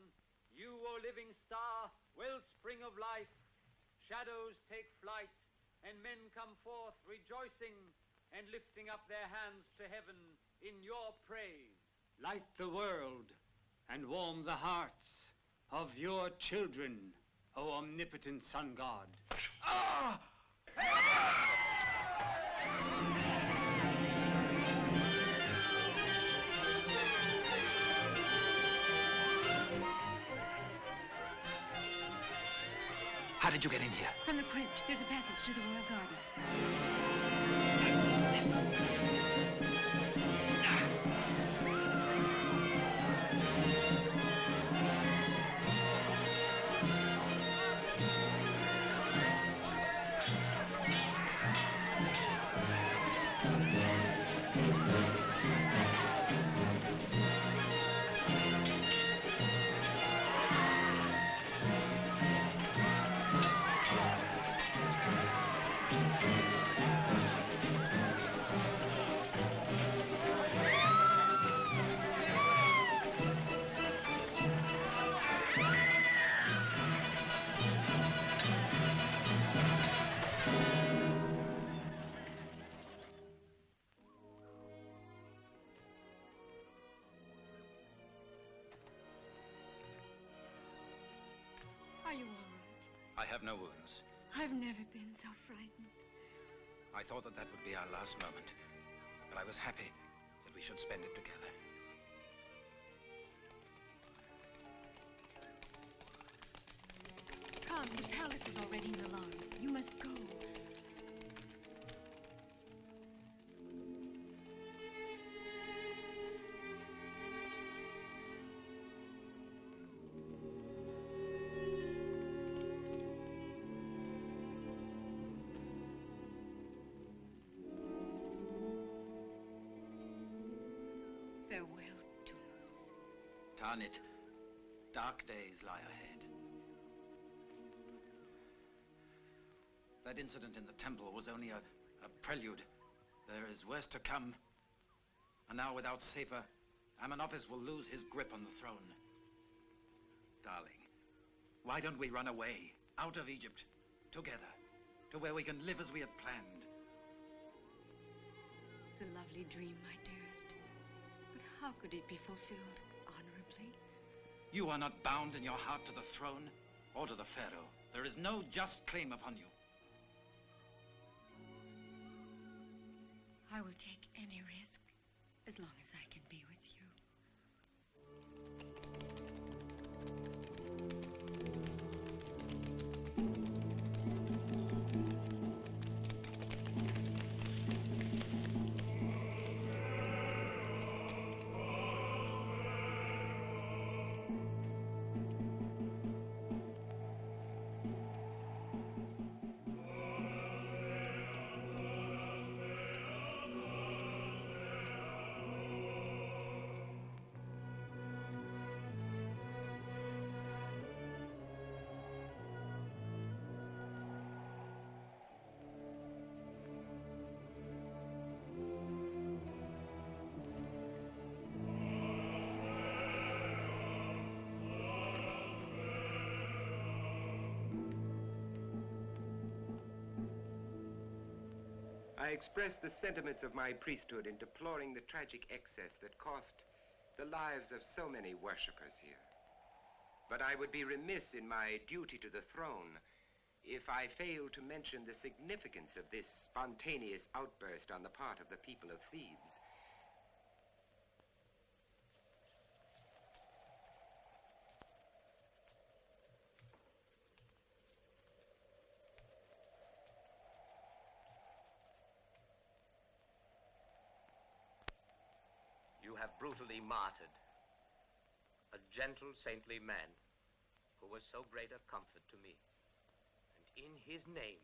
you, O living star, wellspring of life, shadows take flight, and men come forth rejoicing and lifting up their hands to heaven in your praise. Light the world and warm the hearts of your children, O omnipotent sun god. Ah! How did you get in here? From the crypt. There's a passage to the royal gardens. Are you all right? I have no wounds. I've never been so frightened. I thought that that would be our last moment, but I was happy that we should spend it together. Come, the palace is already in alarm. You must go. Farewell, Toulouse. Tanit, dark days lie ahead. That incident in the temple was only a prelude. There is worse to come. And now, without Safer, Amenophis will lose his grip on the throne. Darling, why don't we run away, out of Egypt, together, to where we can live as we had planned? The lovely dream, my dearest. But how could it be fulfilled honorably? You are not bound in your heart to the throne or to the pharaoh. There is no just claim upon you. I will take any risk as long as I can be with you. I express the sentiments of my priesthood in deploring the tragic excess that cost the lives of so many worshippers here. But I would be remiss in my duty to the throne if I failed to mention the significance of this spontaneous outburst on the part of the people of Thebes. You have brutally martyred a gentle, saintly man who was so great a comfort to me. And in his name,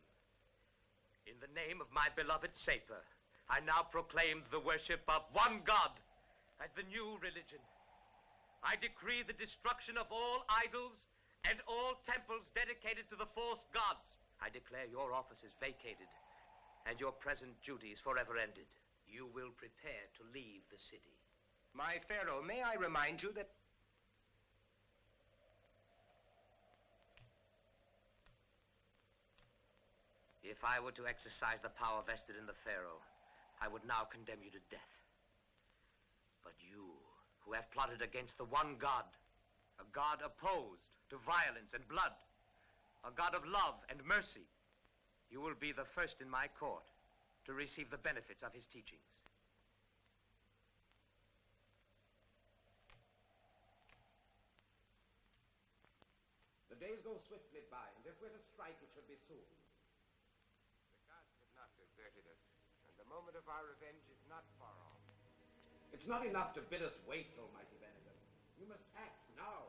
in the name of my beloved Saper, I now proclaim the worship of one God as the new religion. I decree the destruction of all idols and all temples dedicated to the false gods. I declare your office is vacated and your present duties forever ended. You will prepare to leave the city. My pharaoh, may I remind you that... If I were to exercise the power vested in the pharaoh, I would now condemn you to death. But you, who have plotted against the one God, a God opposed to violence and blood, a God of love and mercy, you will be the first in my court to receive the benefits of his teachings. The days go swiftly by, and if we're to strike, it should be soon. The gods have not deserted us, and the moment of our revenge is not far off. It's not enough to bid us wait, almighty Venegan. You must act now.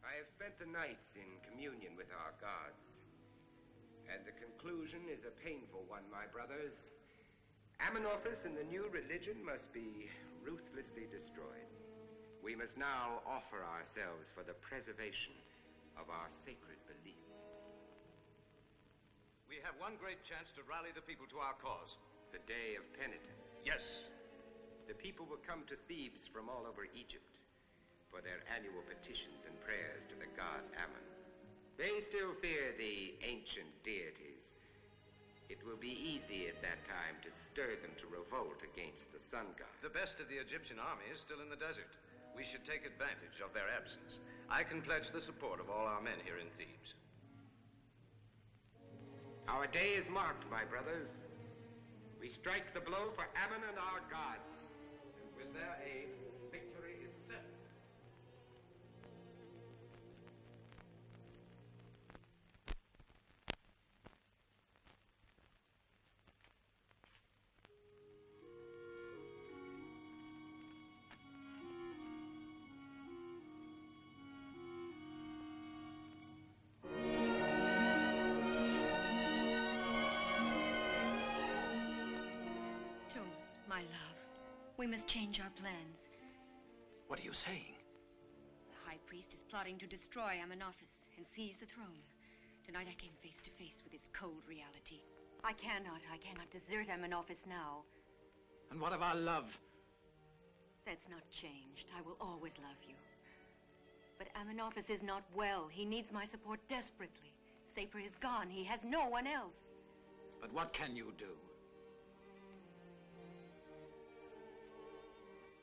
I have spent the nights in communion with our gods, and the conclusion is a painful one, my brothers. Amenophis and the new religion must be ruthlessly destroyed. We must now offer ourselves for the preservation of our sacred beliefs. We have one great chance to rally the people to our cause. The day of penitence. Yes. The people will come to Thebes from all over Egypt for their annual petitions and prayers to the god Ammon. They still fear the ancient deities. It will be easy at that time to stir them to revolt against the sun god. The best of the Egyptian army is still in the desert. We should take advantage of their absence. I can pledge the support of all our men here in Thebes. Our day is marked, my brothers. We strike the blow for Ammon and our gods. And with their aid, victory itself. My love, we must change our plans. What are you saying? The high priest is plotting to destroy Amenophis and seize the throne. Tonight I came face to face with this cold reality. I cannot desert Amenophis now. And what of our love? That's not changed. I will always love you. But Amenophis is not well. He needs my support desperately. Sapor is gone. He has no one else. But what can you do?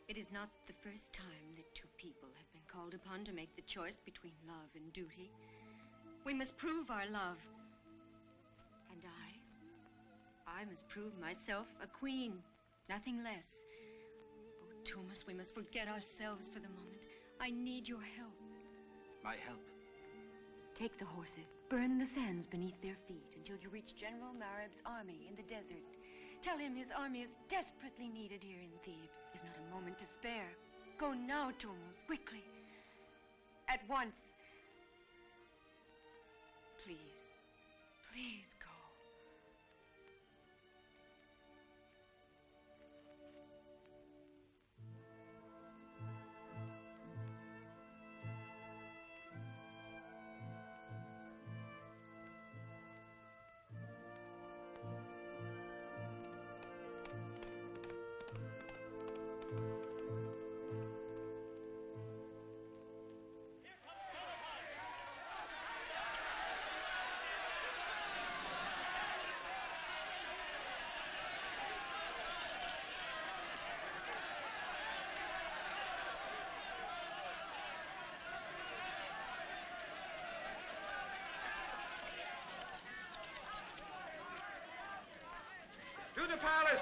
It is not the first time that two people have been called upon to make the choice between love and duty. We must prove our love. And I must prove myself a queen, nothing less. Oh, Thomas, we must forget ourselves for the moment. I need your help. My help? Take the horses, burn the sands beneath their feet until you reach General Marab's army in the desert. Tell him his army is desperately needed here in Thebes. There's not a moment to spare. Go now, Thomas, quickly. At once. Please, please go. To the palace!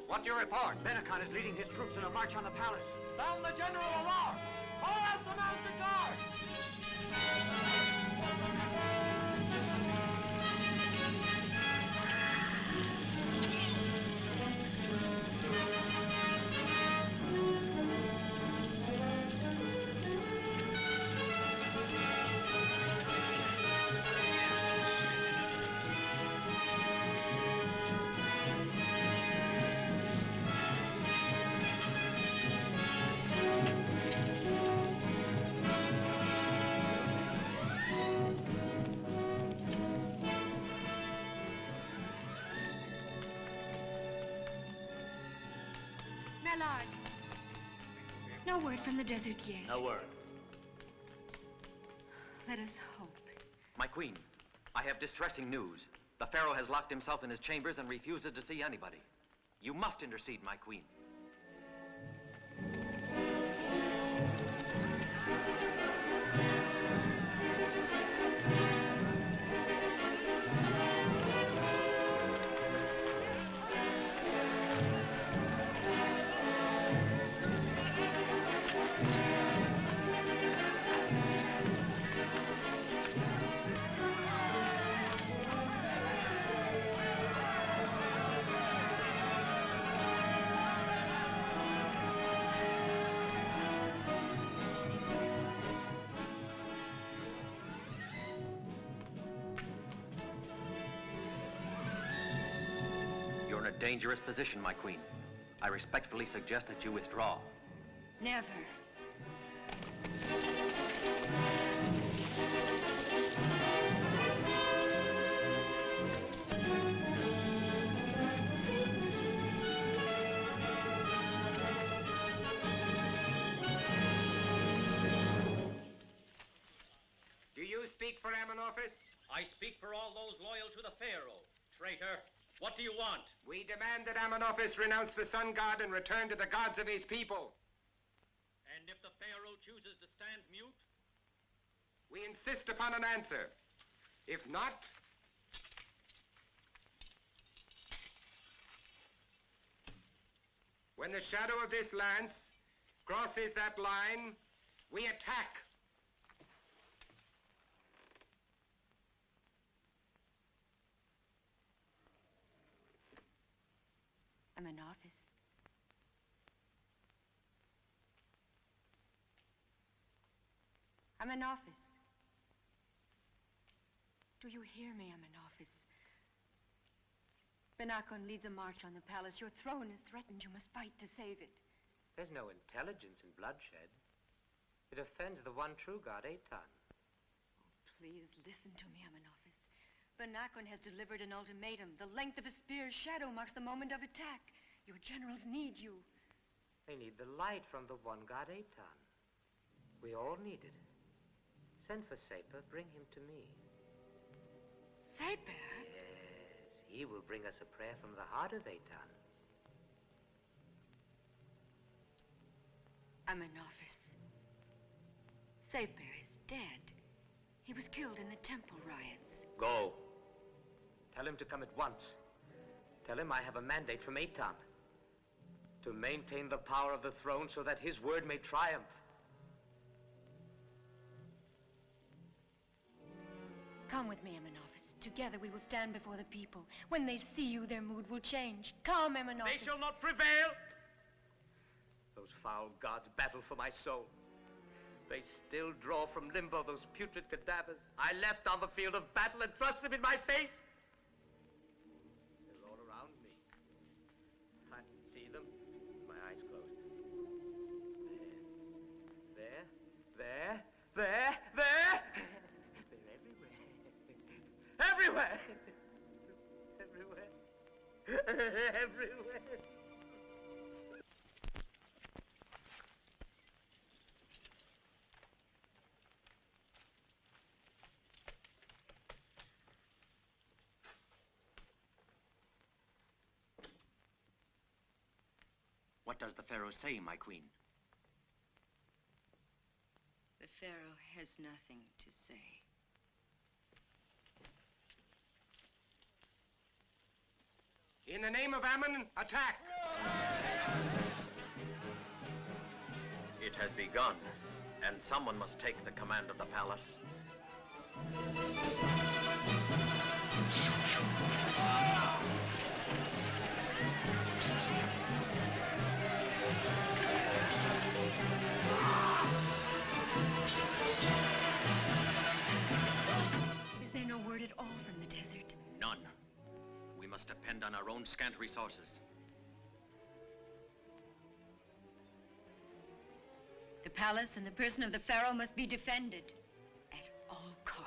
What do you report? Benekon is leading his troops in a march on the palace. Sound the general alarm! Call out the mounted guard! Allard. No word from the desert yet. No word. Let us hope. My queen, I have distressing news. The Pharaoh has locked himself in his chambers and refuses to see anybody. You must intercede, my queen. You're in a dangerous position, my queen. I respectfully suggest that you withdraw. Never. Do you speak for Amenophis? I speak for all those loyal to the Pharaoh. Traitor, what do you want? We demand that Amenophis renounce the sun god and return to the gods of his people. And if the Pharaoh chooses to stand mute? We insist upon an answer. If not, when the shadow of this lance crosses that line, we attack. Amenophis. Amenophis. Do you hear me, Amenophis? Benakon leads a march on the palace. Your throne is threatened. You must fight to save it. There's no intelligence in bloodshed. It offends the one true god, Aton. Please listen to me, Amenophis. Benakon has delivered an ultimatum. The length of a spear's shadow marks the moment of attack. Your generals need you. They need the light from the one god, Aton. We all need it. Send for Sapir. Bring him to me. Sapir? Yes, he will bring us a prayer from the heart of Aton. Amenophis. Sapir is dead. He was killed in the temple riots. Go. Tell him to come at once. Tell him I have a mandate from Aton to maintain the power of the throne so that his word may triumph. Come with me, Amenophis. Together we will stand before the people. When they see you, their mood will change. Come, Amenophis. They shall not prevail. Those foul gods battle for my soul. They still draw from limbo those putrid cadavers I left on the field of battle and thrust them in my face. They're all around me. I can see them with my eyes closed. There. They're everywhere. Everywhere. What does the Pharaoh say, my queen? The Pharaoh has nothing to say. In the name of Ammon, attack! It has begun, and someone must take the command of the palace. Is there no word at all from the desert? None. We must depend on our own scant resources. The palace and the person of the Pharaoh must be defended at all costs.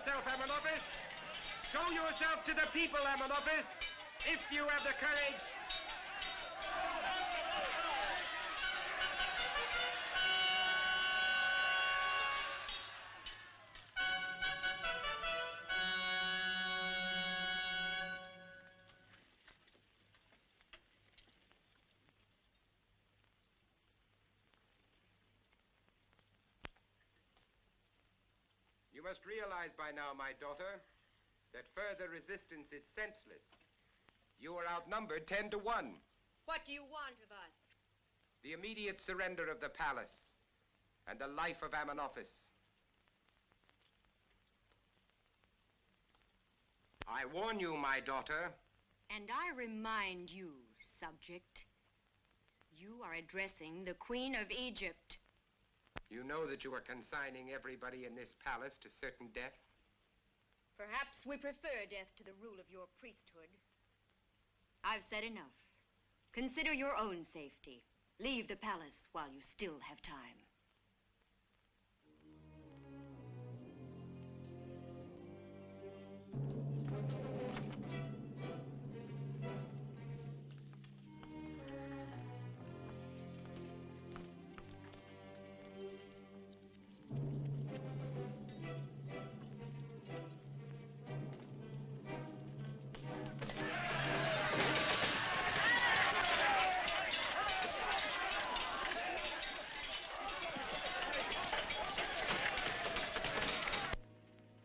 yourself, Amenophis. Show yourself to the people, Amenophis, if you have the courage. You must realize by now, my daughter, that further resistance is senseless. You are outnumbered 10 to 1. What do you want of us? The immediate surrender of the palace and the life of Amenophis. I warn you, my daughter. And I remind you, subject, you are addressing the Queen of Egypt. You know that you are consigning everybody in this palace to certain death? Perhaps we prefer death to the rule of your priesthood. I've said enough. Consider your own safety. Leave the palace while you still have time.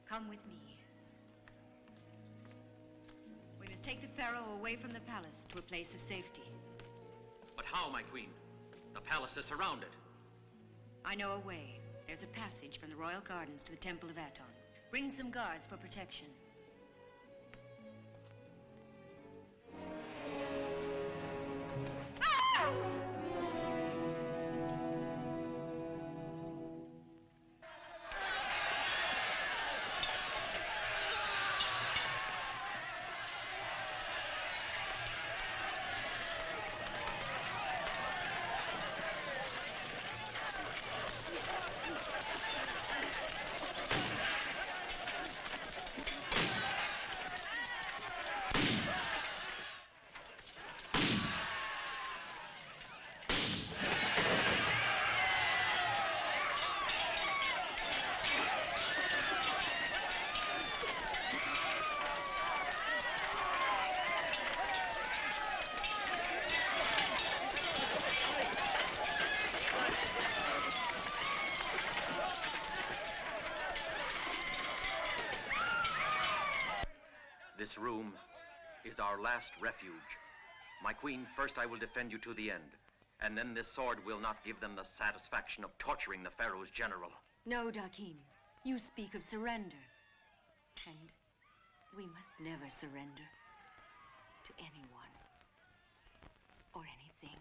Come with me. We must take the pharaoh away from the palace to a place of safety. But how, my queen? The palace is surrounded. I know a way. There's a passage from the royal gardens to the temple of Aton. Bring some guards for protection. This room is our last refuge. My queen, first I will defend you to the end. And then this sword will not give them the satisfaction of torturing the Pharaoh's general. No, Dakim. You speak of surrender. And we must never surrender to anyone or anything.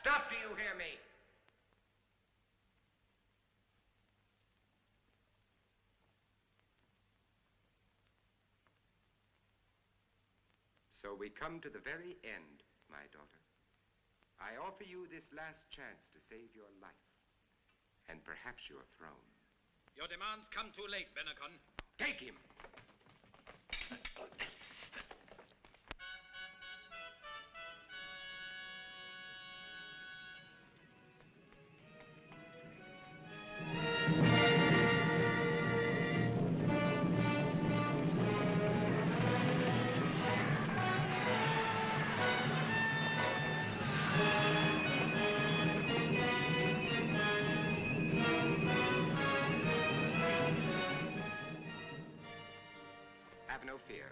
Stop, do you hear me? So we come to the very end, my daughter. I offer you this last chance to save your life, and perhaps your throne. Your demands come too late, Benacon. Take him! Have no fear.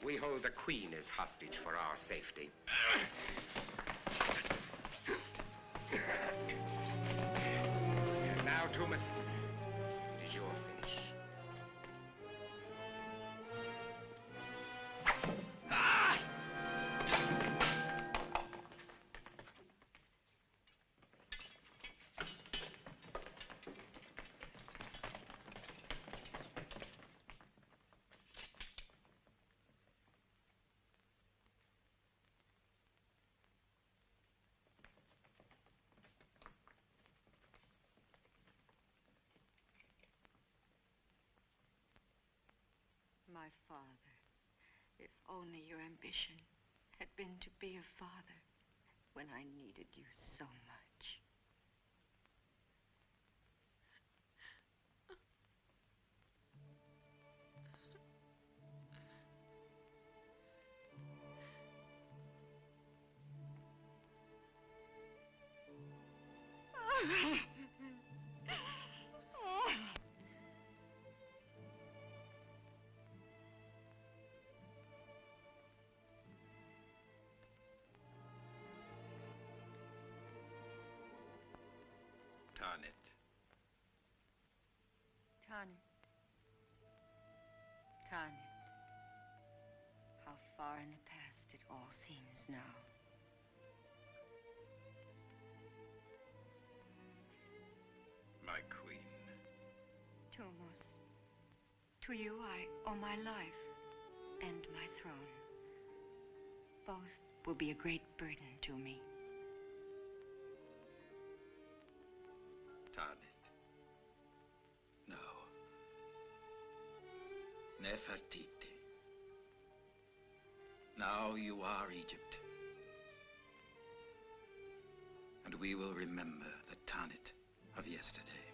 We hold the Queen as hostage for our safety. And now, Thomas, it is your finish. My father, if only your ambition had been to be a father when I needed you so much. Tarnet. Tarnet. Tarnet. How far in the past it all seems now. My queen. Tumos, to you I owe my life and my throne. Both will be a great burden to me. Tarnet. No. Nefertiti. Now you are Egypt. And we will remember the Tarnet of yesterday.